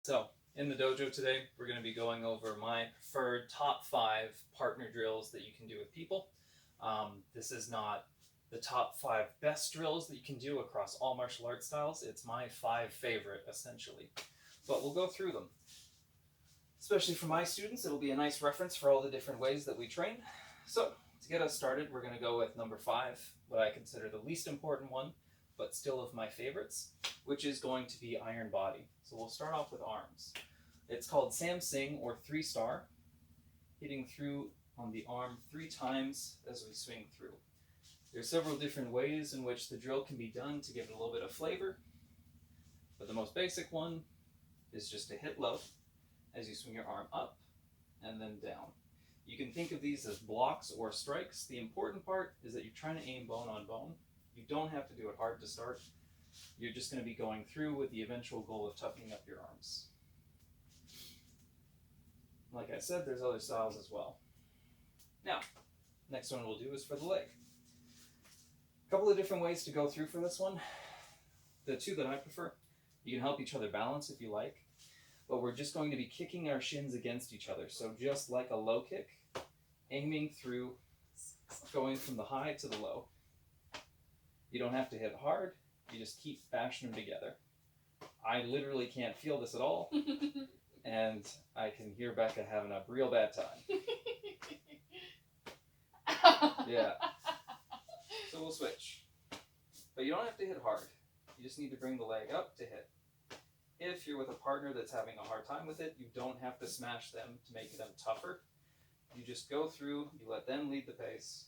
So, in the dojo today, we're going to be going over my preferred top 5 partner drills that you can do with people. This is not the top 5 best drills that you can do across all martial arts styles. It's my 5 favorite, essentially. But we'll go through them. Especially for my students, it'll be a nice reference for all the different ways that we train. So, to get us started, we're going to go with number 5, what I consider the least important one, but still of my favorites, which is going to be iron body. So we'll start off with arms. It's called Sam Sing, or 3-star, hitting through on the arm 3 times as we swing through. There's several different ways in which the drill can be done to give it a little bit of flavor, but the most basic one is just to hit low as you swing your arm up and then down. You can think of these as blocks or strikes. The important part is that you're trying to aim bone on bone. You don't have to do it hard to start. You're just going to be going through with the eventual goal of toughening up your arms. Like I said, there's other styles as well. Now, next one we'll do is for the leg. A couple of different ways to go through for this one. The 2 that I prefer, you can help each other balance if you like, but we're just going to be kicking our shins against each other. So just like a low kick, aiming through, going from the high to the low. You don't have to hit hard, you just keep bashing them together. I literally can't feel this at all, and I can hear Becca having a real bad time. Yeah. So we'll switch. But you don't have to hit hard. You just need to bring the leg up to hit. If you're with a partner that's having a hard time with it, you don't have to smash them to make them tougher. You just go through, you let them lead the pace.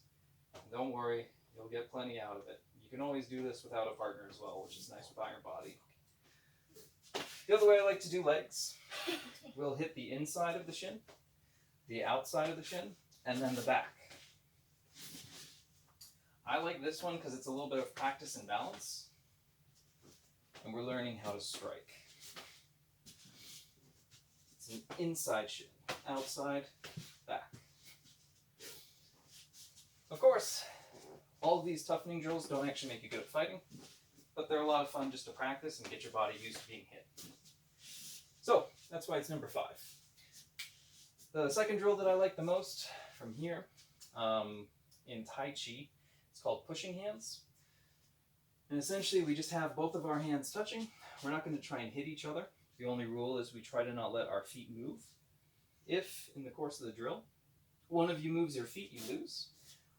Don't worry, you'll get plenty out of it. You can always do this without a partner as well, which is nice with iron body. The other way I like to do legs, we'll hit the inside of the shin, the outside of the shin, and then the back. I like this one because it's a little bit of practice and balance, and we're learning how to strike. It's an inside shin, outside, back. Of course, all of these toughening drills don't actually make you good at fighting, but they're a lot of fun just to practice and get your body used to being hit. So, that's why it's number 5. The second drill that I like the most from here, in Tai Chi, it's called pushing hands. And essentially we just have both of our hands touching. We're not going to try and hit each other. The only rule is we try to not let our feet move. If, in the course of the drill, one of you moves your feet, you lose.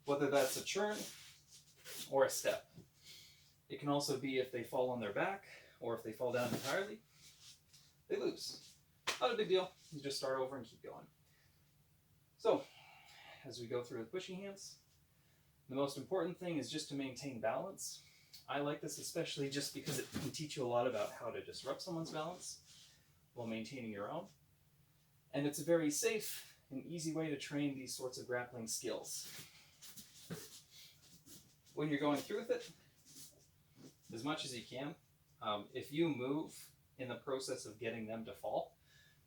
Whether that's a churn or a step. It can also be if they fall on their back or if they fall down entirely, they lose. Not a big deal. You just start over and keep going. So, as we go through with pushing hands, the most important thing is just to maintain balance. I like this especially just because it can teach you a lot about how to disrupt someone's balance while maintaining your own. And it's a very safe and easy way to train these sorts of grappling skills. When you're going through with it, as much as you can, if you move in the process of getting them to fall,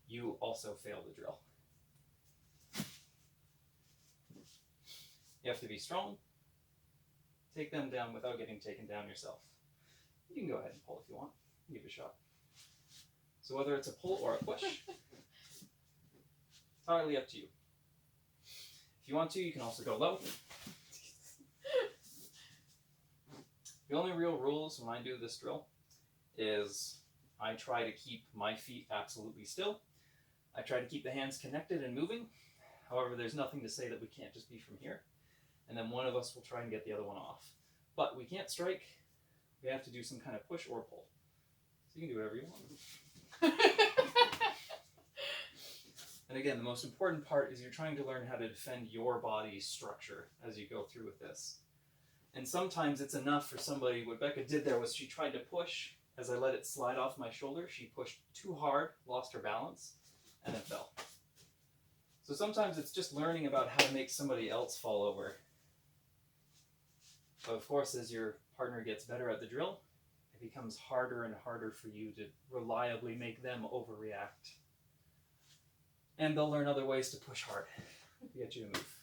you also fail the drill. You have to be strong, take them down without getting taken down yourself. You can go ahead and pull if you want, give it a shot. So whether it's a pull or a push, entirely up to you. If you want to, you can also go low. The only real rules when I do this drill is I try to keep my feet absolutely still. I try to keep the hands connected and moving. However, there's nothing to say that we can't just be from here. And then one of us will try and get the other one off. But we can't strike. We have to do some kind of push or pull. So you can do whatever you want. And again, the most important part is you're trying to learn how to defend your body's structure as you go through with this. And sometimes it's enough for somebody, what Becca did there was she tried to push. As I let it slide off my shoulder, she pushed too hard, lost her balance, and then fell. So sometimes it's just learning about how to make somebody else fall over. But of course, as your partner gets better at the drill, it becomes harder and harder for you to reliably make them overreact. And they'll learn other ways to push hard to get you to move.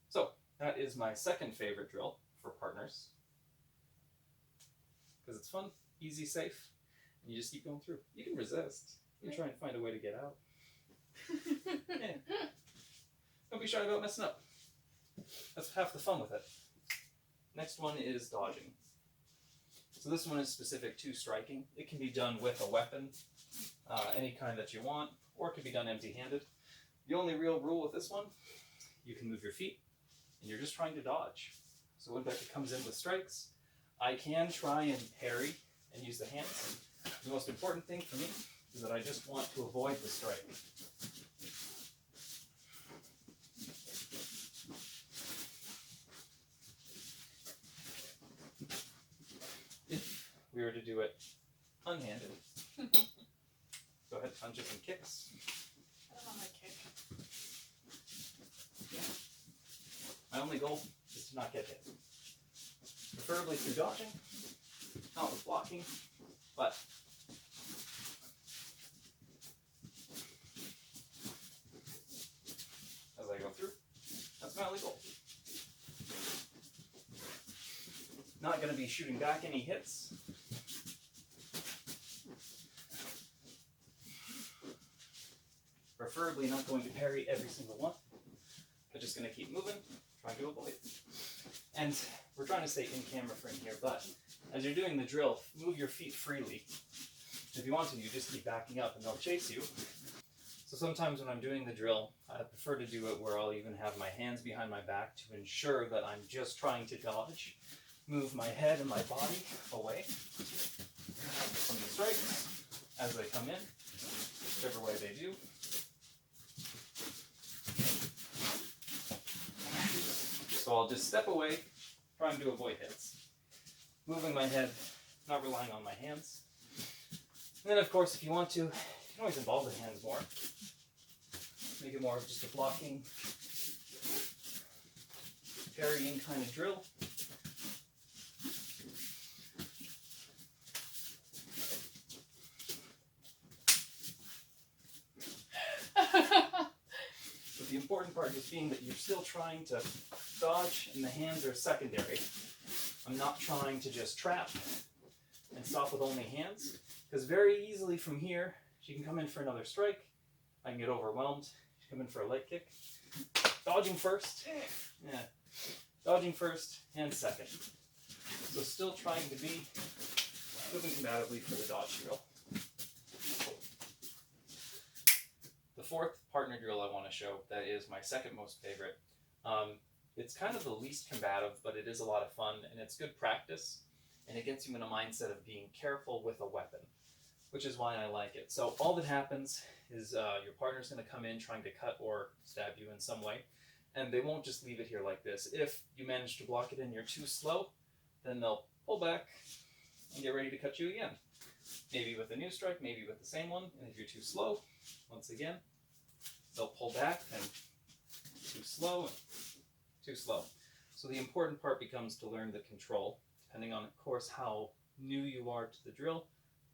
So, that is my second favorite drill for partners. Because it's fun, easy, safe, And you just keep going through. You can resist. You can try and find a way to get out. Yeah. Don't be shy about messing up. That's half the fun with it. Next one is dodging. So this one is specific to striking. It can be done with a weapon, any kind that you want, or it can be done empty-handed. The only real rule with this one, you can move your feet, and you're just trying to dodge. So when Becca comes in with strikes, I can try and parry and use the hands. The most important thing for me is that I just want to avoid the strike. If we were to do it unhanded, go ahead, punches and kicks. I don't want my kick. My only goal is to not get hit. Preferably through dodging, not with blocking, but as I go through, that's my only goal. Not going to be shooting back any hits. Preferably not going to parry every single one, but just going to keep moving, trying to avoid. And we're trying to stay in camera frame here, but as you're doing the drill, move your feet freely. If you want to, you just keep backing up and they'll chase you. So sometimes when I'm doing the drill, I prefer to do it where I'll even have my hands behind my back to ensure that I'm just trying to dodge, move my head and my body away from the strikes as they come in, whichever way they do. So I'll just step away, trying to avoid hits. Moving my head, not relying on my hands. And then of course, if you want to, you can always involve the hands more. Make it more of just a blocking, parrying kind of drill. But the important part is being that you're still trying to dodge and the hands are secondary. I'm not trying to just trap and stop with only hands, because very easily from here, she can come in for another strike. I can get overwhelmed. She can come in for a leg kick. Dodging first. Yeah. Dodging first, hands second. So still trying to be moving combatively for the dodge drill. The fourth partner drill I want to show, that is my second most favorite. It's kind of the least combative, but it is a lot of fun, and it's good practice, and it gets you in a mindset of being careful with a weapon, which is why I like it. So all that happens is your partner's going to come in trying to cut or stab you in some way, and they won't just leave it here like this. If you manage to block it and you're too slow, then they'll pull back and get ready to cut you again. Maybe with a new strike, maybe with the same one, and if you're too slow, once again, they'll pull back and too slow and too slow. So the important part becomes to learn the control, depending on, of course, how new you are to the drill.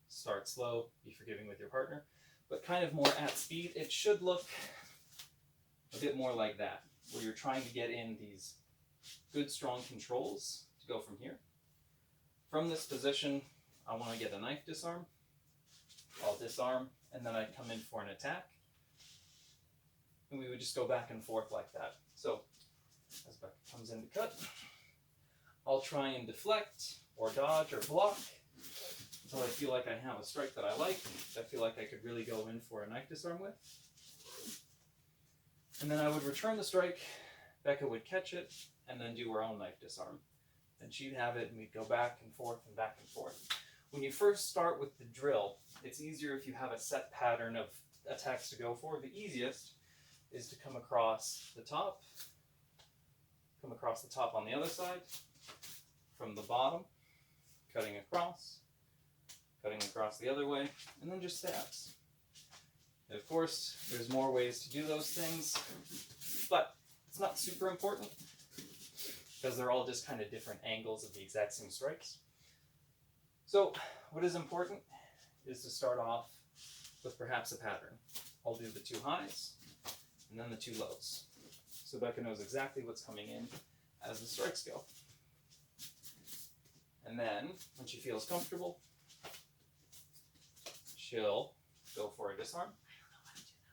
Start slow, be forgiving with your partner, but kind of more at speed. It should look a bit more like that, where you're trying to get in these good, strong controls to go from here. From this position, I want to get a knife disarm. I'll disarm, and then I come in for an attack. And we would just go back and forth like that. So, as Becca comes in to cut, I'll try and deflect, or dodge, or block, until I feel like I have a strike that I like, that I feel like I could really go in for a knife disarm with. And then I would return the strike, Becca would catch it, and then do her own knife disarm. Then she'd have it, and we'd go back and forth and back and forth. When you first start with the drill, it's easier if you have a set pattern of attacks to go for. The easiest is to come across the top on the other side, from the bottom, cutting across the other way, and then just stabs. And of course, there's more ways to do those things, but it's not super important, because they're all just kind of different angles of the exact same strikes. So what is important is to start off with perhaps a pattern. I'll do the two highs, and then the two lows. So Becca knows exactly what's coming in as the strikes go. And then, when she feels comfortable, she'll go for a disarm.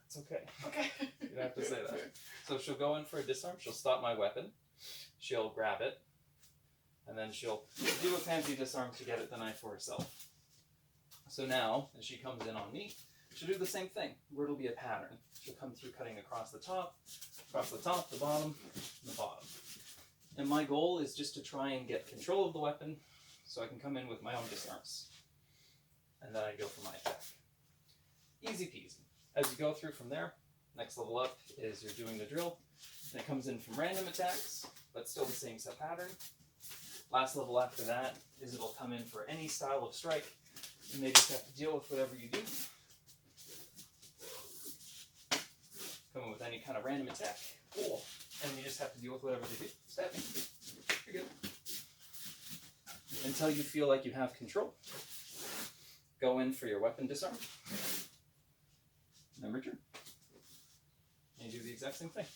It's okay. Okay. You don't have to say that. So she'll go in for a disarm. She'll stop my weapon. She'll grab it. And then she'll do a fancy disarm to get at the knife for herself. So now, as she comes in on me, she'll do the same thing, where it'll be a pattern. She'll come through cutting across the top, the bottom, and the bottom. And my goal is just to try and get control of the weapon so I can come in with my own disarms. And then I go for my attack. Easy peasy. As you go through from there, next level up is you're doing the drill. And it comes in from random attacks, but still the same set pattern. Last level after that is it'll come in for any style of strike. You may just have to deal with whatever you do. Come in with any kind of random attack. Cool. And you just have to deal with whatever they do. Stabbing. You're good. Until you feel like you have control. Go in for your weapon disarm. Then return. And you do the exact same thing.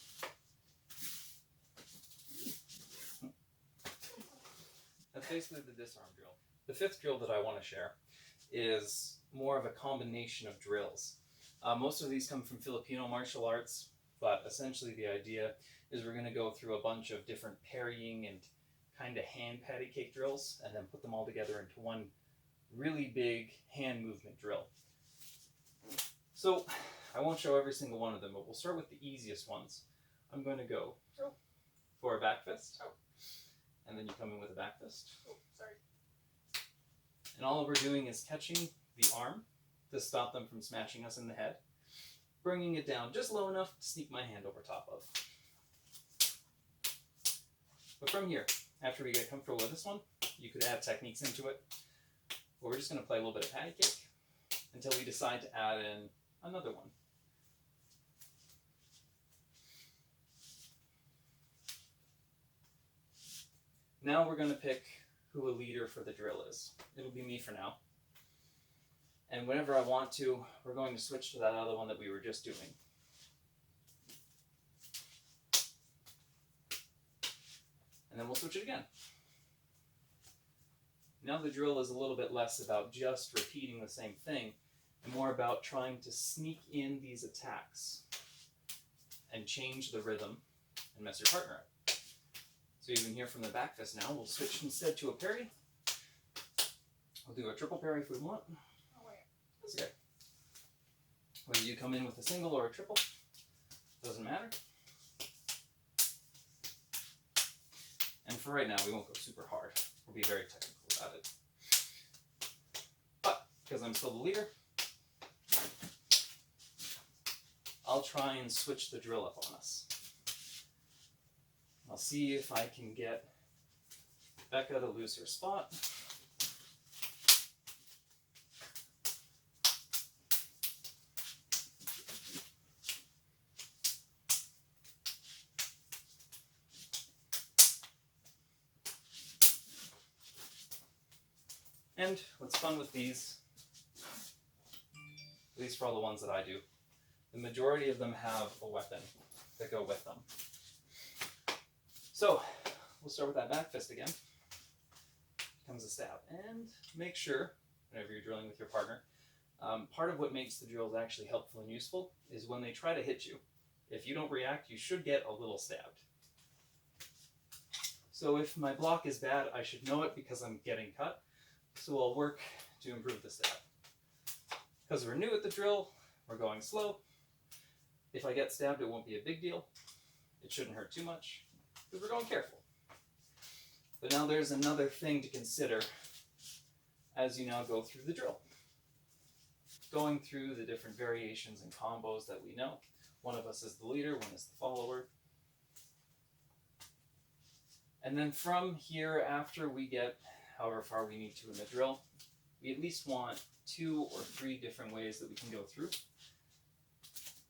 That's basically the disarm drill. The fifth drill that I want to share is more of a combination of drills. Most of these come from Filipino martial arts, but essentially the idea is we're going to go through a bunch of different parrying and kind of hand patty cake drills and then put them all together into one really big hand movement drill. So I won't show every single one of them, but we'll start with the easiest ones. I'm going to go for a back fist, and then you come in with a back fist. Oh, sorry. And all we're doing is catching the arm to stop them from smashing us in the head, bringing it down just low enough to sneak my hand over top of. But from here, after we get comfortable with this one, you could add techniques into it. But we're just going to play a little bit of patty cake until we decide to add in another one. Now we're going to pick who a leader for the drill is. It'll be me for now. And whenever I want to, we're going to switch to that other one that we were just doing. And then we'll switch it again. Now the drill is a little bit less about just repeating the same thing and more about trying to sneak in these attacks and change the rhythm and mess your partner up. So you can hear from the back fist now. We'll switch instead to a parry. We'll do a triple parry if we want. Oh, wait. That's okay. Whether you come in with a single or a triple, doesn't matter. And for right now, we won't go super hard. We'll be very technical about it. But, because I'm still the leader, I'll try and switch the drill up on us. I'll see if I can get Becca to lose her spot. And what's fun with these, at least for all the ones that I do, the majority of them have a weapon that go with them. So, we'll start with that back fist again. Here comes a stab. And make sure, whenever you're drilling with your partner, part of what makes the drills actually helpful and useful is when they try to hit you. If you don't react, you should get a little stabbed. So if my block is bad, I should know it because I'm getting cut. So I'll work to improve the stab. Because we're new at the drill, we're going slow. If I get stabbed, it won't be a big deal. It shouldn't hurt too much, because we're going careful. But now there's another thing to consider as you now go through the drill. Going through the different variations and combos that we know. One of us is the leader, one is the follower. And then from here, after we get however far we need to in the drill, we at least want 2 or 3 different ways that we can go through.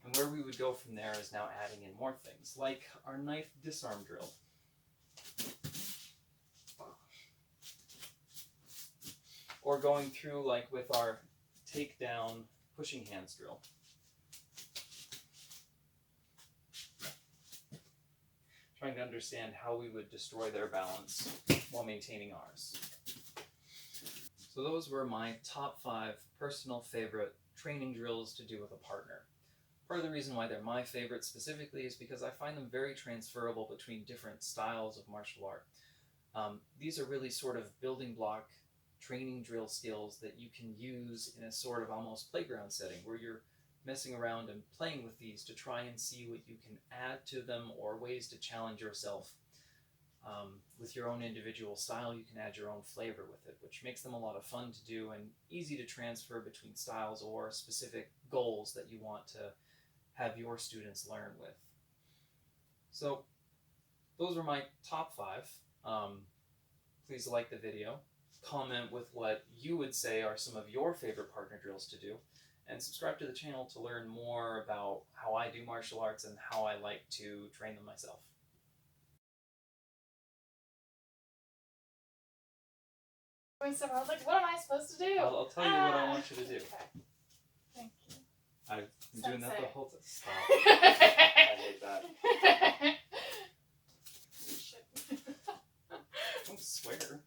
And where we would go from there is now adding in more things, like our knife disarm drill. Or going through like with our takedown pushing hands drill. Trying to understand how we would destroy their balance while maintaining ours. So those were my top 5 personal favorite training drills to do with a partner. Part of the reason why they're my favorite specifically is because I find them very transferable between different styles of martial art. These are really sort of building block training drill skills that you can use in a sort of almost playground setting where you're messing around and playing with these to try and see what you can add to them or ways to challenge yourself. With your own individual style, you can add your own flavor with it, which makes them a lot of fun to do and easy to transfer between styles or specific goals that you want to have your students learn with. So those are my top 5. Please like the video, comment with what you would say are some of your favorite partner drills to do, and subscribe to the channel to learn more about how I do martial arts and how I like to train them myself. Doing stuff, I was like, what am I supposed to do? I'll tell you what I want you to do. Okay. Thank you. I've been doing that the whole time. Stop. I hate that. Shit. Don't swear.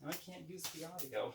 Now I can't use the audio.